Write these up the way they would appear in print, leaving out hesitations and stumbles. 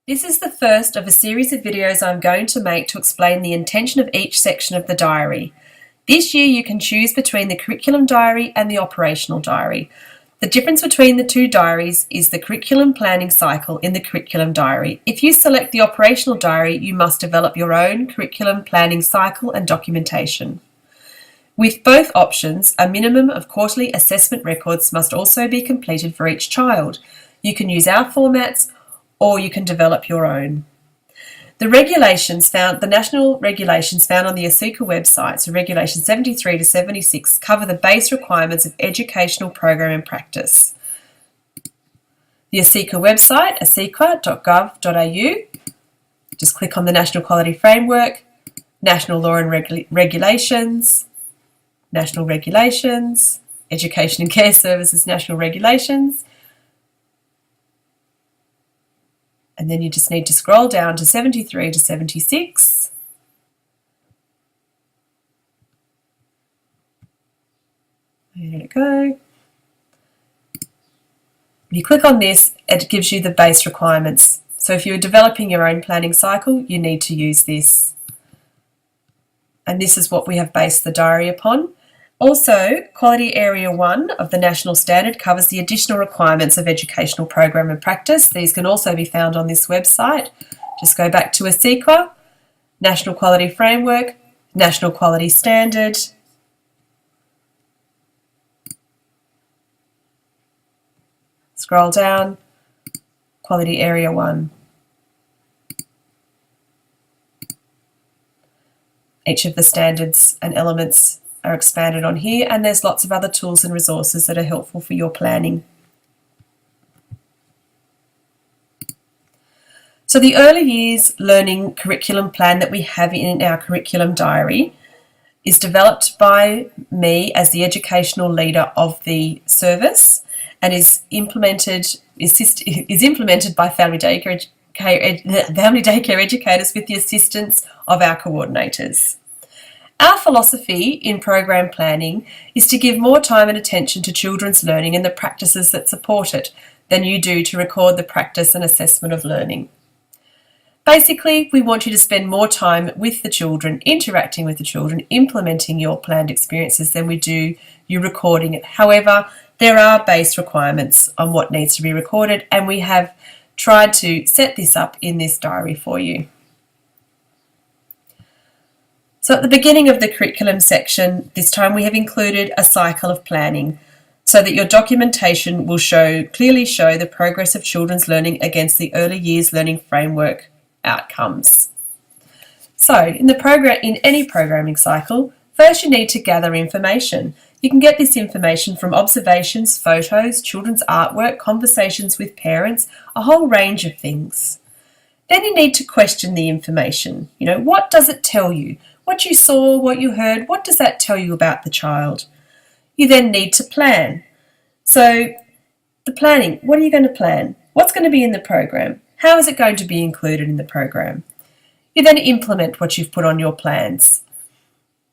This is the first of a series of videos I'm going to make to explain the intention of each section of the diary. This year you can choose between the curriculum diary and the operational diary. The difference between the two diaries is the curriculum planning cycle in the curriculum diary. If you select the operational diary, you must develop your own curriculum planning cycle and documentation. With both options, a minimum of quarterly assessment records must also be completed for each child. You can use our formats or you can develop your own. The national regulations found on the ASIQA website, so Regulation 73 to 76, cover the base requirements of educational program and practice. The ASIQA website, asiqa.gov.au, just click on the National Quality Framework, National Law and Regulations, National Regulations, Education and Care Services National Regulations, and then you just need to scroll down to 73 to 76. There we go. When you click on this, it gives you the base requirements. So if you're developing your own planning cycle, you need to use this. And this is what we have based the diary upon. Also, Quality Area 1 of the National Standard covers the additional requirements of educational program and practice. These can also be found on this website. Just go back to ASIQA, National Quality Framework, National Quality Standard. Scroll down, Quality Area 1. Each of the standards and elements are expanded on here, and there's lots of other tools and resources that are helpful for your planning. So the early years learning curriculum plan that we have in our curriculum diary is developed by me as the educational leader of the service and is implemented by family daycare educators with the assistance of our coordinators. Our philosophy in program planning is to give more time and attention to children's learning and the practices that support it than you do to record the practice and assessment of learning. Basically, we want you to spend more time with the children, interacting with the children, implementing your planned experiences than we do you recording it. However, there are base requirements on what needs to be recorded, and we have tried to set this up in this diary for you. So at the beginning of the curriculum section, this time we have included a cycle of planning so that your documentation will clearly show the progress of children's learning against the early years learning framework outcomes. So in any programming cycle, first you need to gather information. You can get this information from observations, photos, children's artwork, conversations with parents, a whole range of things. Then you need to question the information. What does it tell you? What you saw, what you heard, what does that tell you about the child? You then need to plan. So the planning, what are you going to plan? What's going to be in the program? How is it going to be included in the program? You then implement what you've put on your plans.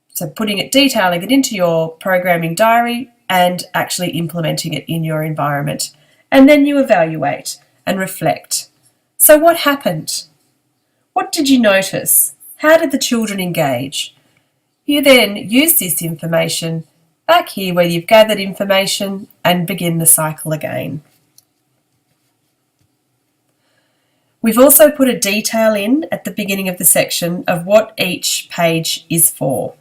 So detailing it into your programming diary and actually implementing it in your environment. And then you evaluate and reflect. So what happened? What did you notice? How did the children engage? You then use this information back here where you've gathered information and begin the cycle again. We've also put a detail in at the beginning of the section of what each page is for.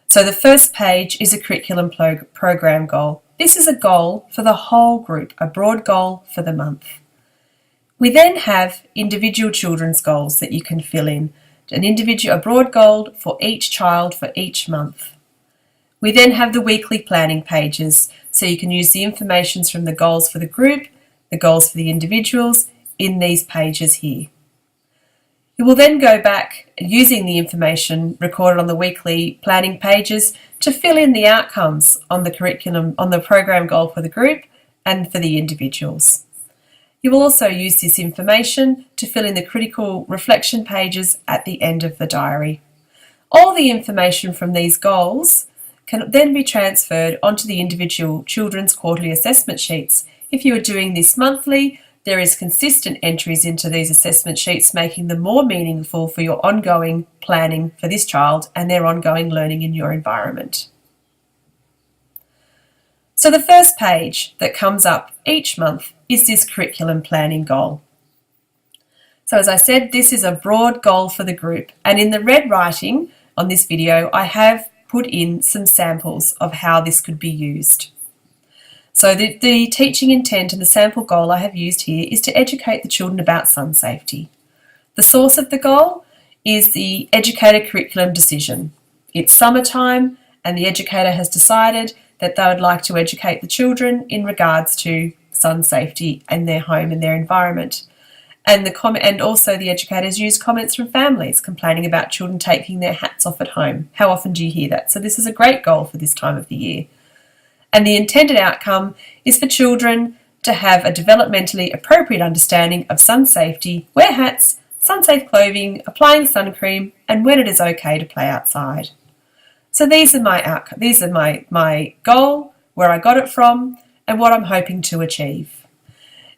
So the first page is a curriculum program goal. This is a goal for the whole group, a broad goal for the month. We then have individual children's goals that you can fill in. A broad goal for each child for each month. We then have the weekly planning pages, so you can use the information from the goals for the group, the goals for the individuals in these pages here. You will then go back using the information recorded on the weekly planning pages to fill in the outcomes on the curriculum, on the program goal for the group and for the individuals. You will also use this information to fill in the critical reflection pages at the end of the diary. All the information from these goals can then be transferred onto the individual children's quarterly assessment sheets. If you are doing this monthly, there is consistent entries into these assessment sheets, making them more meaningful for your ongoing planning for this child and their ongoing learning in your environment. So the first page that comes up each month is this curriculum planning goal. So as I said, this is a broad goal for the group, and in the red writing on this video, I have put in some samples of how this could be used. So the teaching intent and the sample goal I have used here is to educate the children about sun safety. The source of the goal is the educator curriculum decision. It's summertime and the educator has decided that they would like to educate the children in regards to sun safety in their home and their environment. And also the educators use comments from families complaining about children taking their hats off at home. How often do you hear that? So this is a great goal for this time of the year. And the intended outcome is for children to have a developmentally appropriate understanding of sun safety, wear hats, sun-safe clothing, applying sun cream, and when it is okay to play outside. So these are my goal, where I got it from, and what I'm hoping to achieve.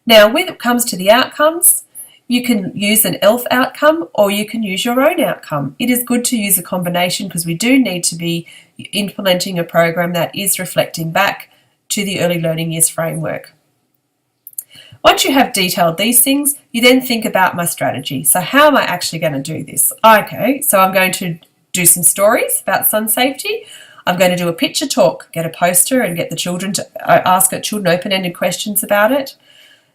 Now, when it comes to the outcomes, you can use an ELF outcome or you can use your own outcome. It is good to use a combination because we do need to be implementing a program that is reflecting back to the Early Learning Years framework. Once you have detailed these things, you then think about my strategy. So how am I actually going to do this? Okay, so I'm going to do some stories about sun safety. I'm going to do a picture talk, get a poster and get the children to ask children open-ended questions about it.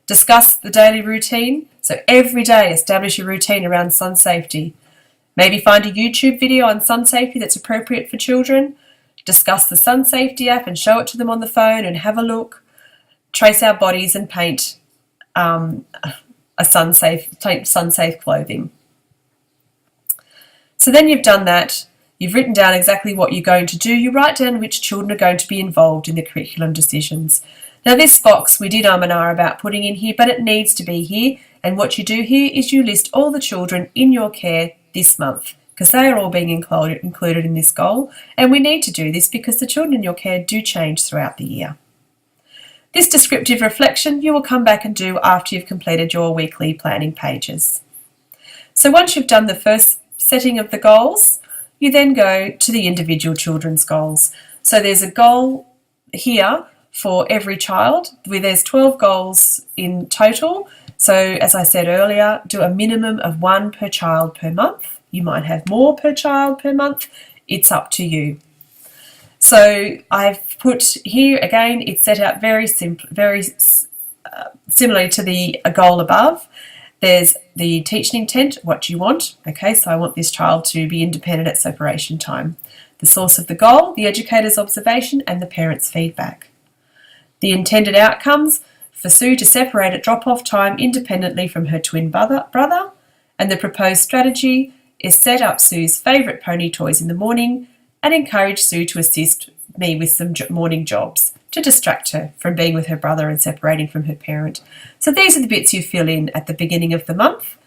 Discuss the daily routine. So every day establish a routine around sun safety. Maybe find a YouTube video on sun safety that's appropriate for children. Discuss the sun safety app and show it to them on the phone and have a look. Trace our bodies and paint sun-safe clothing. So then you've done that. You've written down exactly what you're going to do. You write down which children are going to be involved in the curriculum decisions. Now this box we did and ah about putting in here, but it needs to be here. And what you do here is you list all the children in your care this month, because they are all being included in this goal. And we need to do this because the children in your care do change throughout the year. This descriptive reflection you will come back and do after you've completed your weekly planning pages. So once you've done the first setting of the goals, you then go to the individual children's goals. So there's a goal here for every child, where there's 12 goals in total. So as I said earlier, do a minimum of 1 per child per month. You might have more per child per month. It's up to you. So I've put here, again, it's set out very similarly to the goal above. There's the teaching intent, what you want. Okay, so I want this child to be independent at separation time. The source of the goal, the educator's observation, and the parent's feedback. The intended outcomes, for Sue to separate at drop-off time independently from her twin brother, and the proposed strategy is set up Sue's favourite pony toys in the morning and encourage Sue to assist me with some morning jobs to distract her from being with her brother and separating from her parent. So these are the bits you fill in at the beginning of the month.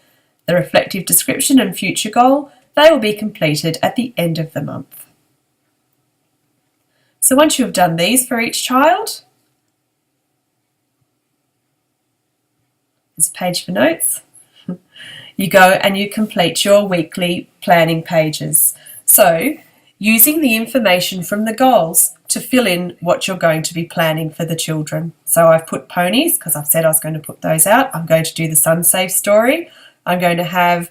The reflective description and future goal, they will be completed at the end of the month. So once you have done these for each child, there's a page for notes. You go and you complete your weekly planning pages. So using the information from the goals to fill in what you're going to be planning for the children. So I've put ponies because I've said I was going to put those out. I'm going to do the sun-safe story. I'm going to have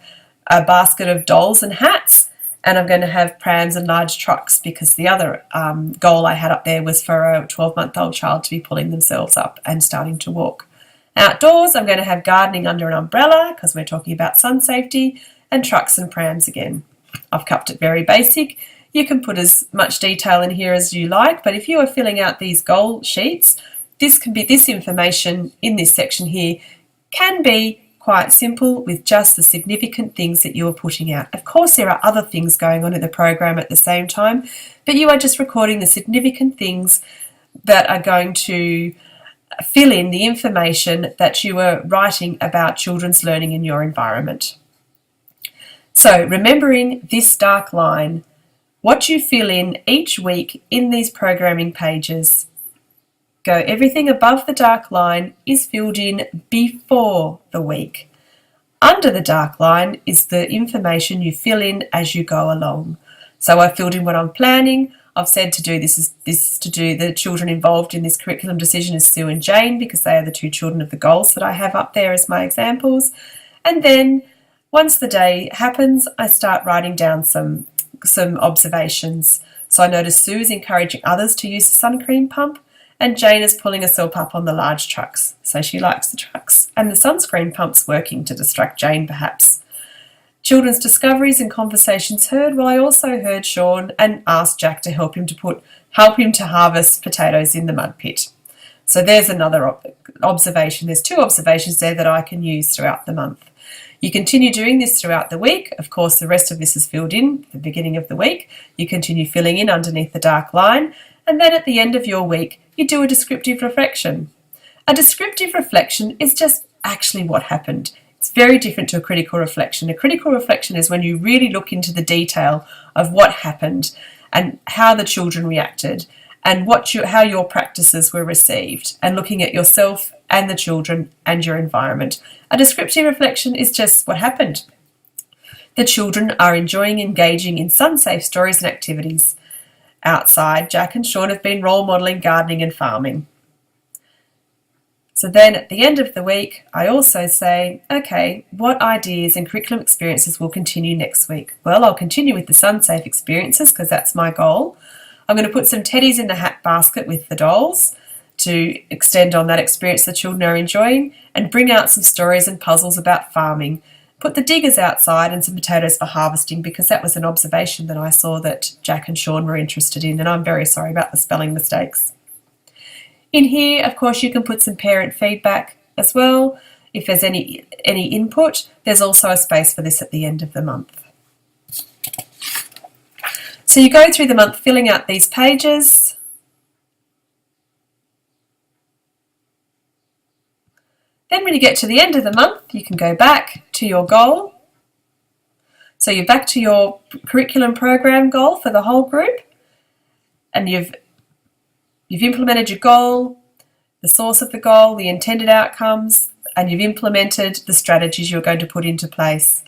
a basket of dolls and hats, and I'm going to have prams and large trucks because the other goal I had up there was for a 12-month-old child to be pulling themselves up and starting to walk. Outdoors, I'm going to have gardening under an umbrella because we're talking about sun safety, and trucks and prams again. I've kept it very basic. You can put as much detail in here as you like, but if you are filling out these goal sheets, this information in this section here can be quite simple with just the significant things that you are putting out. Of course, there are other things going on in the program at the same time, but you are just recording the significant things that are going to fill in the information that you are writing about children's learning in your environment. So remembering this dark line, what you fill in each week in these programming pages go, everything above the dark line is filled in before the week. Under the dark line is the information you fill in as you go along. So I filled in what I'm planning. I've said to do this is to do the children involved in this curriculum decision is Sue and Jane, because they are the two children of the goals that I have up there as my examples. And then once the day happens, I start writing down some observations. So I notice Sue is encouraging others to use the sun cream pump, and Jane is pulling herself up on the large trucks. So she likes the trucks. And the sunscreen pump's working to distract Jane, perhaps. Children's discoveries and conversations heard. Well, I also heard Sean and asked Jack to help him to harvest potatoes in the mud pit. So there's another observation. There's two observations there that I can use throughout the month. You continue doing this throughout the week. Of course, the rest of this is filled in at the beginning of the week. You continue filling in underneath the dark line. And then at the end of your week, you do a descriptive reflection. A descriptive reflection is just actually what happened. It's very different to a critical reflection. A critical reflection is when you really look into the detail of what happened and how the children reacted and how your practices were received, and looking at yourself and the children and your environment. A descriptive reflection is just what happened. The children are enjoying engaging in sun-safe stories and activities. Outside, Jack and Sean have been role modelling gardening and farming. So then at the end of the week, I also say, okay, what ideas and curriculum experiences will continue next week? Well, I'll continue with the sun-safe experiences because that's my goal. I'm going to put some teddies in the hat basket with the dolls to extend on that experience the children are enjoying, and bring out some stories and puzzles about farming. Put the diggers outside and some potatoes for harvesting, because that was an observation that I saw that Jack and Sean were interested in, and I'm very sorry about the spelling mistakes. In here, of course, you can put some parent feedback as well. If there's any input, there's also a space for this at the end of the month. So you go through the month filling out these pages. Then when you get to the end of the month, you can go back to your goal. So you're back to your curriculum program goal for the whole group, and you've implemented your goal, the source of the goal, the intended outcomes, and you've implemented the strategies you're going to put into place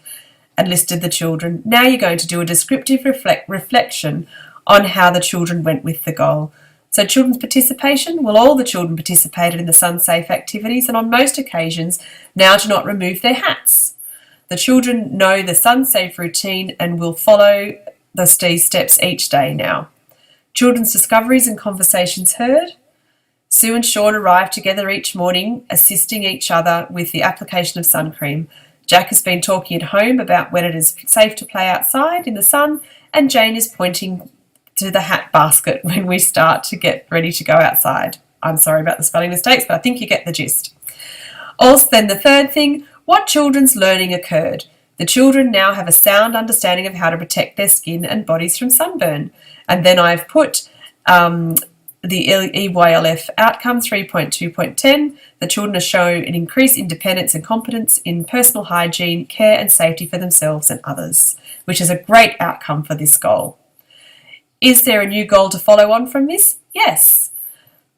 and listed the children. Now you're going to do a descriptive reflection on how the children went with the goal. So children's participation, well, all the children participated in the sun-safe activities, and on most occasions now do not remove their hats. The children know the sun-safe routine and will follow the steps each day now. Children's discoveries and conversations heard. Sue and Sean arrive together each morning, assisting each other with the application of sun cream. Jack has been talking at home about when it is safe to play outside in the sun, and Jane is pointing to the hat basket when we start to get ready to go outside. I'm sorry about the spelling mistakes, but I think you get the gist. Also, then the third thing, what children's learning occurred? The children now have a sound understanding of how to protect their skin and bodies from sunburn. And then I've put the EYLF outcome 3.2.10. The children are shown an increased independence and competence in personal hygiene, care and safety for themselves and others, which is a great outcome for this goal. Is there a new goal to follow on from this? Yes.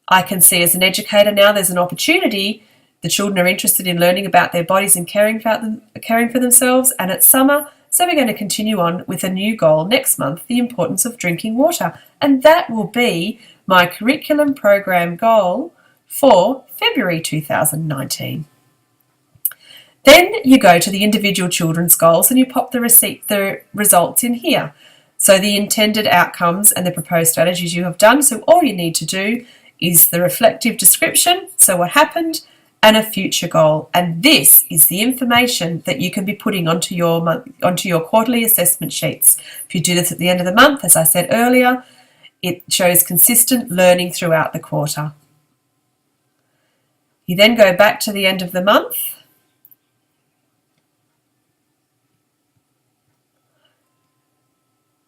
I can see as an educator now there's an opportunity. The children are interested in learning about their bodies and caring for themselves, and it's summer, so we're going to continue on with a new goal next month, the importance of drinking water. And that will be my curriculum program goal for February 2019. Then you go to the individual children's goals and you pop the results in here. So the intended outcomes and the proposed strategies you have done. So all you need to do is the reflective description, so what happened, and a future goal. And this is the information that you can be putting onto your quarterly assessment sheets. If you do this at the end of the month, as I said earlier, it shows consistent learning throughout the quarter. You then go back to the end of the month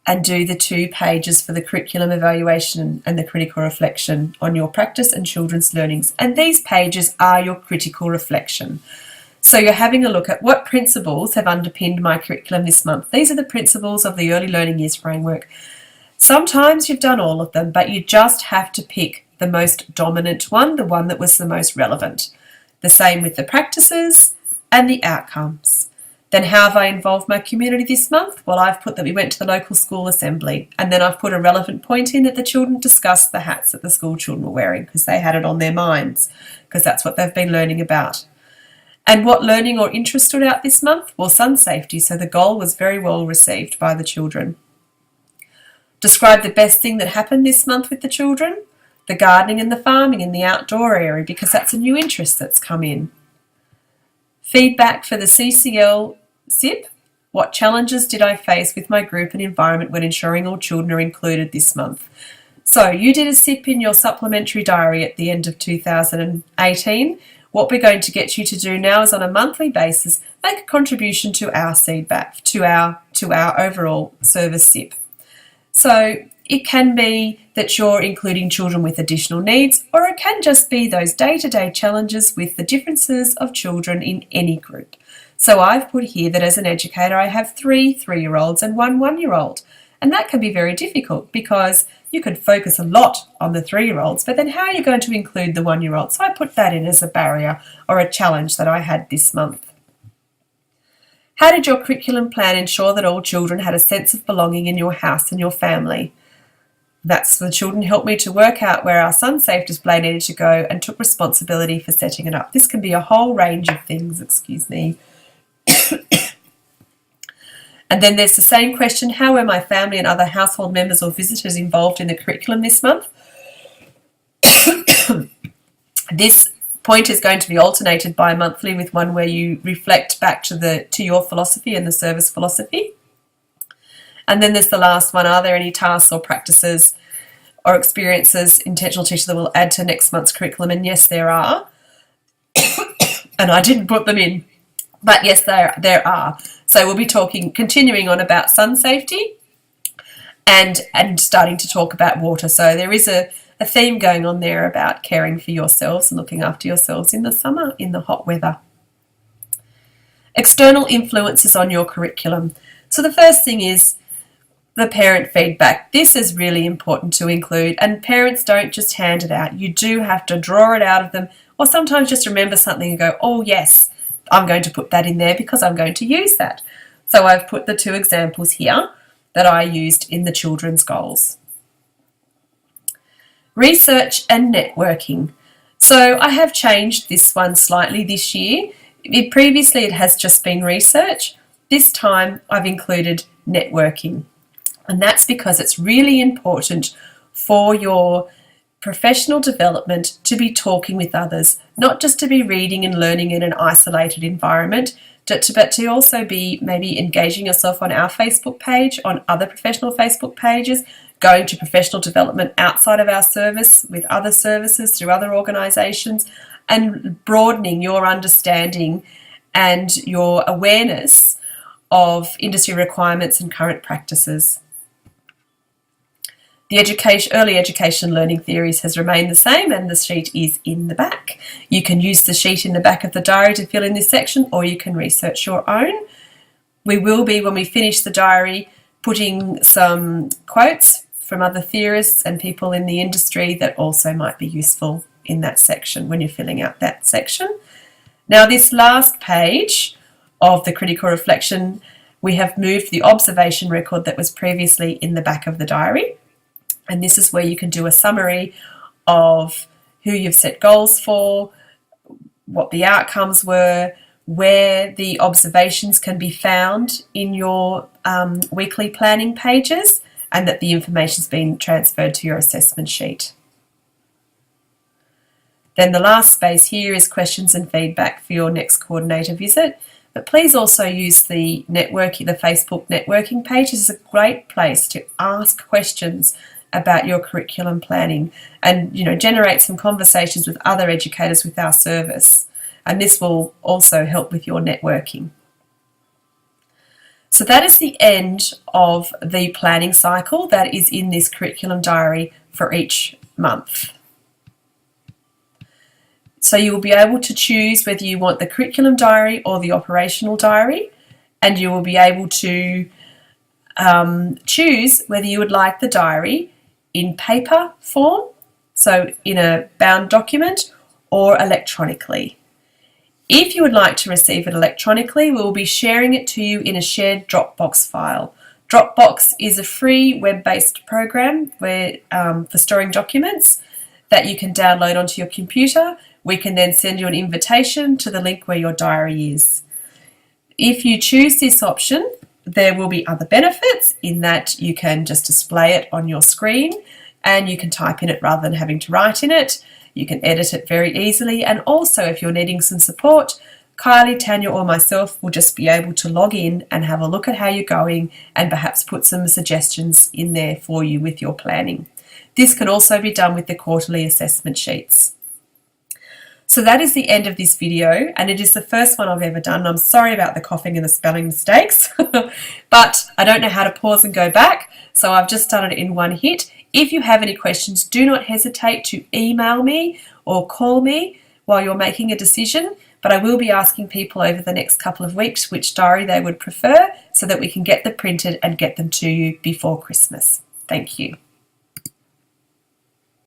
and do the 2 pages for the curriculum evaluation and the critical reflection on your practice and children's learnings. And these pages are your critical reflection. So you're having a look at what principles have underpinned my curriculum this month. These are the principles of the Early Learning Years framework. Sometimes you've done all of them, but you just have to pick the most dominant one, the one that was the most relevant. The same with the practices and the outcomes. Then how have I involved my community this month? Well, I've put that we went to the local school assembly, and then I've put a relevant point in that the children discussed the hats that the school children were wearing because they had it on their minds, because that's what they've been learning about. And what learning or interest stood out this month? Well, sun safety, so the goal was very well received by the children. Describe the best thing that happened this month with the children, the gardening and the farming in the outdoor area, because that's a new interest that's come in. Feedback for the CCL SIP. What challenges did I face with my group and environment when ensuring all children are included this month? So you did a SIP in your supplementary diary at the end of 2018. What we're going to get you to do now is on a monthly basis, make a contribution to our feedback, to our overall service SIP. So it can be that you're including children with additional needs, or it can just be those day-to-day challenges with the differences of children in any group. So I've put here that as an educator, I have 3 3-year-olds and 1 1-year-old. And that can be very difficult because you could focus a lot on the 3-year-olds, but then how are you going to include the 1-year-old? So I put that in as a barrier or a challenge that I had this month. How did your curriculum plan ensure that all children had a sense of belonging in your house and your family? That's the children helped me to work out where our sun safe display needed to go and took responsibility for setting it up. This can be a whole range of things, excuse me. And then there's the same question, how were my family and other household members or visitors involved in the curriculum this month? This point is going to be alternated bi-monthly with one where you reflect back to your philosophy and the service philosophy. And then there's the last one, are there any tasks or practices or experiences intentional teacher that will add to next month's curriculum? And yes, there are. And I didn't put them in. But yes, there are. So we'll be continuing on about sun safety and starting to talk about water. So there is a theme going on there about caring for yourselves and looking after yourselves in the summer, in the hot weather. External influences on your curriculum. So the first thing is the parent feedback. This is really important to include, and parents don't just hand it out. You do have to draw it out of them, or sometimes just remember something and go, oh yes, I'm going to put that in there because I'm going to use that. So I've put the 2 examples here that I used in the children's goals. Research and networking. So I have changed this one slightly this year. Previously it has just been research. This time I've included networking. And that's because it's really important for your professional development to be talking with others, not just to be reading and learning in an isolated environment, but to also be maybe engaging yourself on our Facebook page, on other professional Facebook pages, going to professional development outside of our service with other services through other organisations, and broadening your understanding and your awareness of industry requirements and current practices. The early education learning theories has remained the same, and the sheet is in the back. You can use the sheet in the back of the diary to fill in this section, or you can research your own. We will be, when we finish the diary, putting some quotes from other theorists and people in the industry that also might be useful in that section when you're filling out that section. Now, this last page of the critical reflection, we have moved the observation record that was previously in the back of the diary. And this is where you can do a summary of who you've set goals for, what the outcomes were, where the observations can be found in your weekly planning pages, and that the information's been transferred to your assessment sheet. Then the last space here is questions and feedback for your next coordinator visit. But please also use the Facebook networking page. This is a great place to ask questions about your curriculum planning and generate some conversations with other educators with our service, and this will also help with your networking. So that is the end of the planning cycle that is in this curriculum diary for each month. So you will be able to choose whether you want the curriculum diary or the operational diary, and you will be able to choose whether you would like the diary in paper form so in a bound document or electronically. If you would like to receive it electronically, we will be sharing it to you in a shared Dropbox file. Dropbox is a free web-based program for storing documents that you can download onto your computer. We can then send you an invitation to the link where your diary is. If you choose this option, there will be other benefits in that you can just display it on your screen and you can type in it rather than having to write in it. You can edit it very easily, and also if you're needing some support, Kylie, Tanya or myself will just be able to log in and have a look at how you're going and perhaps put some suggestions in there for you with your planning. This can also be done with the quarterly assessment sheets. So that is the end of this video, and it is the first one I've ever done. I'm sorry about the coughing and the spelling mistakes, but I don't know how to pause and go back, so I've just done it in one hit. If you have any questions, do not hesitate to email me or call me while you're making a decision, but I will be asking people over the next couple of weeks which diary they would prefer so that we can get them printed and get them to you before Christmas. Thank you.